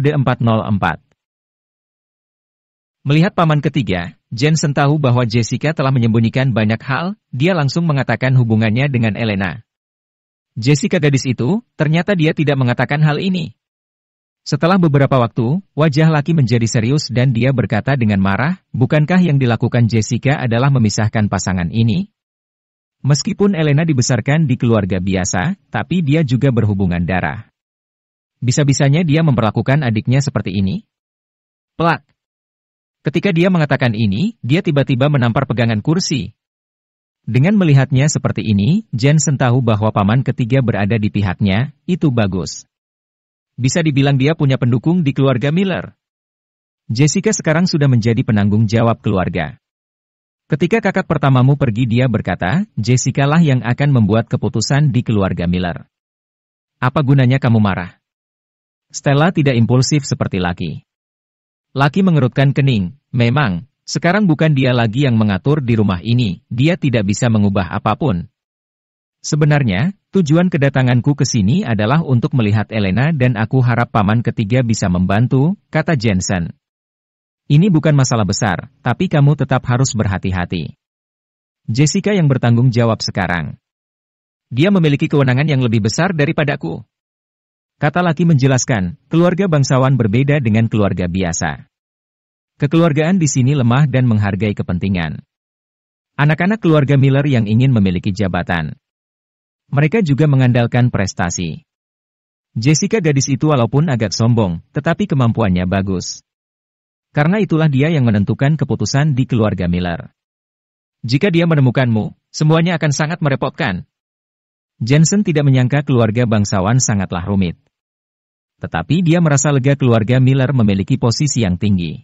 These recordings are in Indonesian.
KFD 404. Melihat paman ketiga, Jensen tahu bahwa Jessica telah menyembunyikan banyak hal, dia langsung mengatakan hubungannya dengan Elena. Jessica gadis itu, ternyata dia tidak mengatakan hal ini. Setelah beberapa waktu, wajah laki menjadi serius dan dia berkata dengan marah, bukankah yang dilakukan Jessica adalah memisahkan pasangan ini? Meskipun Elena dibesarkan di keluarga biasa, tapi dia juga berhubungan darah. Bisa-bisanya dia memperlakukan adiknya seperti ini? Plak. Ketika dia mengatakan ini, dia tiba-tiba menampar pegangan kursi. Dengan melihatnya seperti ini, Jensen tahu bahwa paman ketiga berada di pihaknya, itu bagus. Bisa dibilang dia punya pendukung di keluarga Miller. Jessica sekarang sudah menjadi penanggung jawab keluarga. Ketika kakak pertamamu pergi dia berkata, Jessica lah yang akan membuat keputusan di keluarga Miller. Apa gunanya kamu marah? Stella tidak impulsif seperti Laki. Laki mengerutkan kening, memang, sekarang bukan dia lagi yang mengatur di rumah ini, dia tidak bisa mengubah apapun. Sebenarnya, tujuan kedatanganku ke sini adalah untuk melihat Elena dan aku harap paman ketiga bisa membantu, kata Jensen. Ini bukan masalah besar, tapi kamu tetap harus berhati-hati. Jessica yang bertanggung jawab sekarang. Dia memiliki kewenangan yang lebih besar daripadaku. Kata Laki menjelaskan, keluarga bangsawan berbeda dengan keluarga biasa. Kekeluargaan di sini lemah dan menghargai kepentingan. Anak-anak keluarga Miller yang ingin memiliki jabatan. Mereka juga mengandalkan prestasi. Jessica gadis itu walaupun agak sombong, tetapi kemampuannya bagus. Karena itulah dia yang menentukan keputusan di keluarga Miller. Jika dia menemukanmu, semuanya akan sangat merepotkan. Jensen tidak menyangka keluarga bangsawan sangatlah rumit. Tetapi dia merasa lega keluarga Miller memiliki posisi yang tinggi.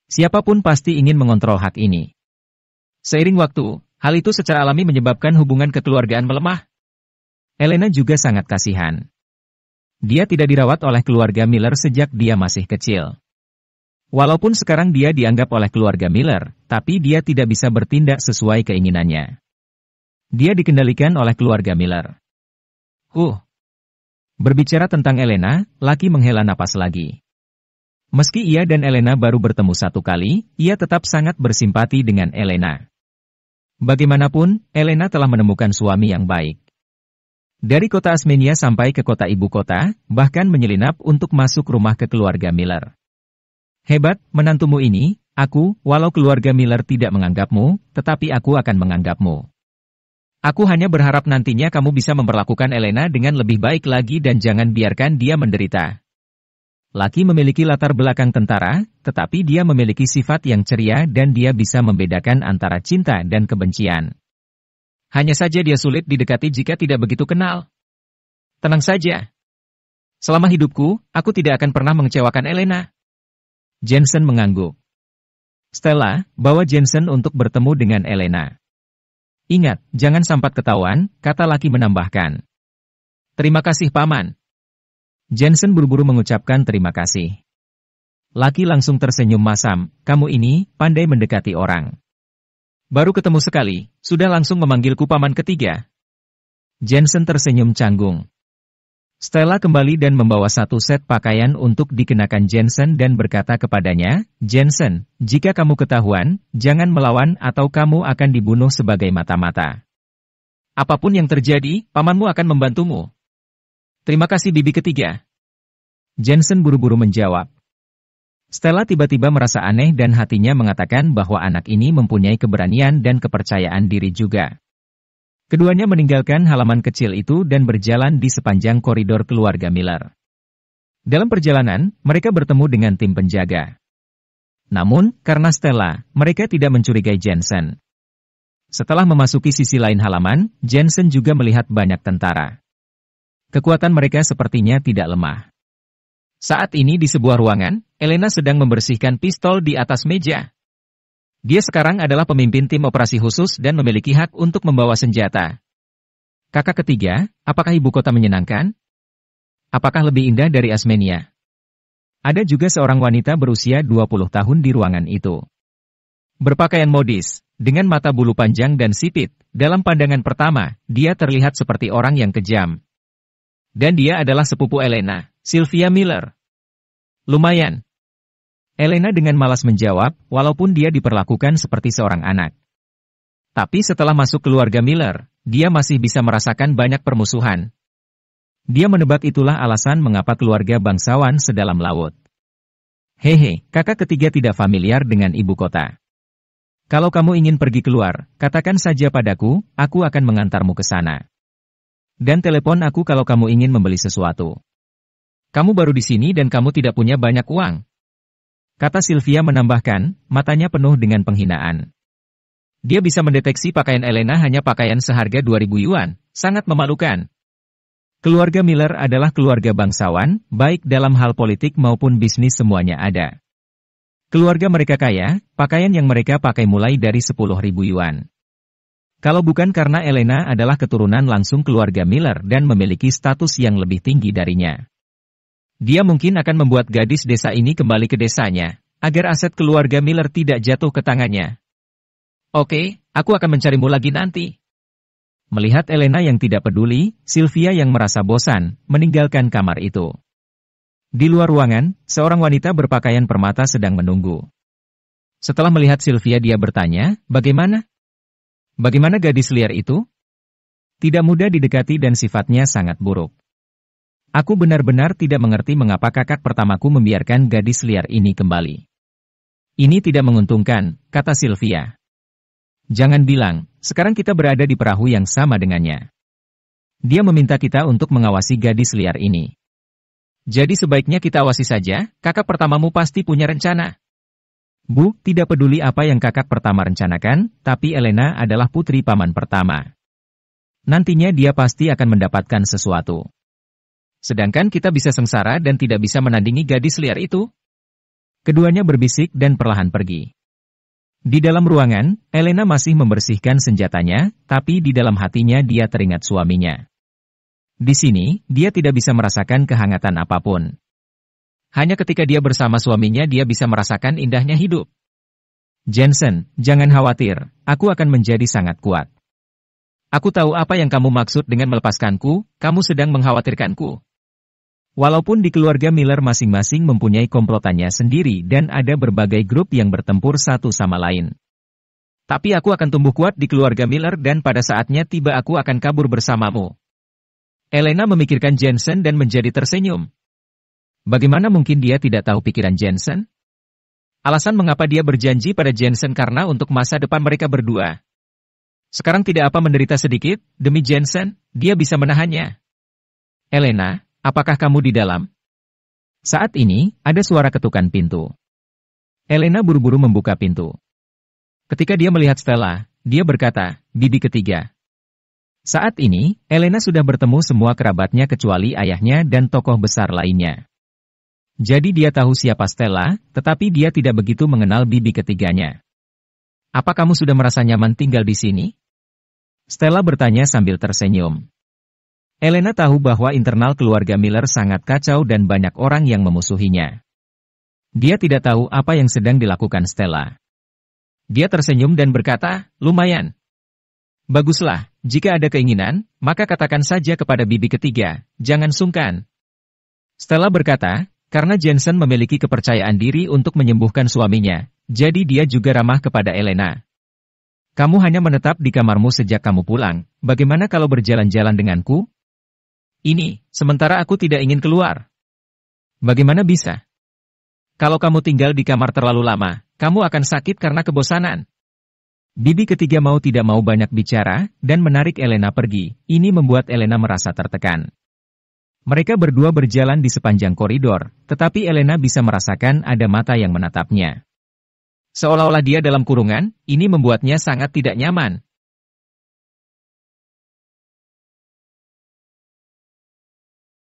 Siapapun pasti ingin mengontrol hak ini. Seiring waktu, hal itu secara alami menyebabkan hubungan kekeluargaan melemah. Elena juga sangat kasihan. Dia tidak dirawat oleh keluarga Miller sejak dia masih kecil. Walaupun sekarang dia dianggap oleh keluarga Miller, tapi dia tidak bisa bertindak sesuai keinginannya. Dia dikendalikan oleh keluarga Miller. Berbicara tentang Elena, Laki menghela napas lagi. Meski ia dan Elena baru bertemu satu kali, ia tetap sangat bersimpati dengan Elena. Bagaimanapun, Elena telah menemukan suami yang baik. Dari kota Asmenia sampai ke kota ibu kota, bahkan menyelinap untuk masuk rumah ke keluarga Miller. Hebat, menantumu ini, walau keluarga Miller tidak menganggapmu, tetapi aku akan menganggapmu. Aku hanya berharap nantinya kamu bisa memperlakukan Elena dengan lebih baik lagi dan jangan biarkan dia menderita. Laki memiliki latar belakang tentara, tetapi dia memiliki sifat yang ceria dan dia bisa membedakan antara cinta dan kebencian. Hanya saja dia sulit didekati jika tidak begitu kenal. Tenang saja. Selama hidupku, aku tidak akan pernah mengecewakan Elena. Jensen mengangguk. Stella, bawa Jensen untuk bertemu dengan Elena. Ingat, jangan sampai ketahuan, kata Laki menambahkan. Terima kasih paman. Jensen buru-buru mengucapkan terima kasih. Laki langsung tersenyum masam, kamu ini, pandai mendekati orang. Baru ketemu sekali, sudah langsung memanggilku paman ketiga. Jensen tersenyum canggung. Stella kembali dan membawa satu set pakaian untuk dikenakan Jensen dan berkata kepadanya, Jensen, jika kamu ketahuan, jangan melawan atau kamu akan dibunuh sebagai mata-mata. Apapun yang terjadi, pamanmu akan membantumu. Terima kasih bibi ketiga. Jensen buru-buru menjawab. Stella tiba-tiba merasa aneh dan hatinya mengatakan bahwa anak ini mempunyai keberanian dan kepercayaan diri juga. Keduanya meninggalkan halaman kecil itu dan berjalan di sepanjang koridor keluarga Miller. Dalam perjalanan, mereka bertemu dengan tim penjaga. Namun, karena Stella, mereka tidak mencurigai Jensen. Setelah memasuki sisi lain halaman, Jensen juga melihat banyak tentara. Kekuatan mereka sepertinya tidak lemah. Saat ini di sebuah ruangan, Elena sedang membersihkan pistol di atas meja. Dia sekarang adalah pemimpin tim operasi khusus dan memiliki hak untuk membawa senjata. Kakak ketiga, apakah ibu kota menyenangkan? Apakah lebih indah dari Asmenia? Ada juga seorang wanita berusia 20 tahun di ruangan itu. Berpakaian modis, dengan mata bulu panjang dan sipit, dalam pandangan pertama, dia terlihat seperti orang yang kejam. Dan dia adalah sepupu Elena, Sylvia Miller. Lumayan. Elena dengan malas menjawab, walaupun dia diperlakukan seperti seorang anak. Tapi setelah masuk keluarga Miller, dia masih bisa merasakan banyak permusuhan. Dia menebak itulah alasan mengapa keluarga bangsawan sedalam laut. Hehe, kakak ketiga tidak familiar dengan ibu kota. Kalau kamu ingin pergi keluar, katakan saja padaku, aku akan mengantarmu ke sana. Dan telepon aku kalau kamu ingin membeli sesuatu. Kamu baru di sini dan kamu tidak punya banyak uang. Kata Sylvia menambahkan, matanya penuh dengan penghinaan. Dia bisa mendeteksi pakaian Elena hanya pakaian seharga 2.000 yuan, sangat memalukan. Keluarga Miller adalah keluarga bangsawan, baik dalam hal politik maupun bisnis semuanya ada. Keluarga mereka kaya, pakaian yang mereka pakai mulai dari 10.000 yuan. Kalau bukan karena Elena adalah keturunan langsung keluarga Miller dan memiliki status yang lebih tinggi darinya. Dia mungkin akan membuat gadis desa ini kembali ke desanya, agar aset keluarga Miller tidak jatuh ke tangannya. Oke, aku akan mencarimu lagi nanti. Melihat Elena yang tidak peduli, Sylvia yang merasa bosan, meninggalkan kamar itu. Di luar ruangan, seorang wanita berpakaian permata sedang menunggu. Setelah melihat Sylvia dia bertanya, bagaimana? Bagaimana gadis liar itu? Tidak mudah didekati dan sifatnya sangat buruk. Aku benar-benar tidak mengerti mengapa kakak pertamaku membiarkan gadis liar ini kembali. Ini tidak menguntungkan, kata Sylvia. Jangan bilang, sekarang kita berada di perahu yang sama dengannya. Dia meminta kita untuk mengawasi gadis liar ini. Jadi sebaiknya kita awasi saja, kakak pertamamu pasti punya rencana. Bu, tidak peduli apa yang kakak pertama rencanakan, tapi Elena adalah putri paman pertama. Nantinya dia pasti akan mendapatkan sesuatu. Sedangkan kita bisa sengsara dan tidak bisa menandingi gadis liar itu. Keduanya berbisik dan perlahan pergi. Di dalam ruangan, Elena masih membersihkan senjatanya, tapi di dalam hatinya dia teringat suaminya. Di sini, dia tidak bisa merasakan kehangatan apapun. Hanya ketika dia bersama suaminya dia bisa merasakan indahnya hidup. Jensen, jangan khawatir, aku akan menjadi sangat kuat. Aku tahu apa yang kamu maksud dengan melepaskanku, kamu sedang mengkhawatirkanku. Walaupun di keluarga Miller masing-masing mempunyai komplotannya sendiri dan ada berbagai grup yang bertempur satu sama lain. Tapi aku akan tumbuh kuat di keluarga Miller dan pada saatnya tiba aku akan kabur bersamamu. Elena memikirkan Jensen dan menjadi tersenyum. Bagaimana mungkin dia tidak tahu pikiran Jensen? Alasan mengapa dia berjanji pada Jensen karena untuk masa depan mereka berdua. Sekarang tidak apa menderita sedikit, demi Jensen, dia bisa menahannya. Elena, apakah kamu di dalam? Saat ini, ada suara ketukan pintu. Elena buru-buru membuka pintu. Ketika dia melihat Stella, dia berkata, bibi ketiga. Saat ini, Elena sudah bertemu semua kerabatnya kecuali ayahnya dan tokoh besar lainnya. Jadi dia tahu siapa Stella, tetapi dia tidak begitu mengenal bibi ketiganya. Apa kamu sudah merasa nyaman tinggal di sini? Stella bertanya sambil tersenyum. Elena tahu bahwa internal keluarga Miller sangat kacau dan banyak orang yang memusuhinya. Dia tidak tahu apa yang sedang dilakukan Stella. Dia tersenyum dan berkata, lumayan. Baguslah, jika ada keinginan, maka katakan saja kepada bibi ketiga, jangan sungkan. Stella berkata, karena Jensen memiliki kepercayaan diri untuk menyembuhkan suaminya, jadi dia juga ramah kepada Elena. Kamu hanya menetap di kamarmu sejak kamu pulang, bagaimana kalau berjalan-jalan denganku? Ini, sementara aku tidak ingin keluar. Bagaimana bisa? Kalau kamu tinggal di kamar terlalu lama, kamu akan sakit karena kebosanan. Bibi ketiga mau tidak mau banyak bicara, dan menarik Elena pergi. Ini membuat Elena merasa tertekan. Mereka berdua berjalan di sepanjang koridor, tetapi Elena bisa merasakan ada mata yang menatapnya. Seolah-olah dia dalam kurungan, ini membuatnya sangat tidak nyaman.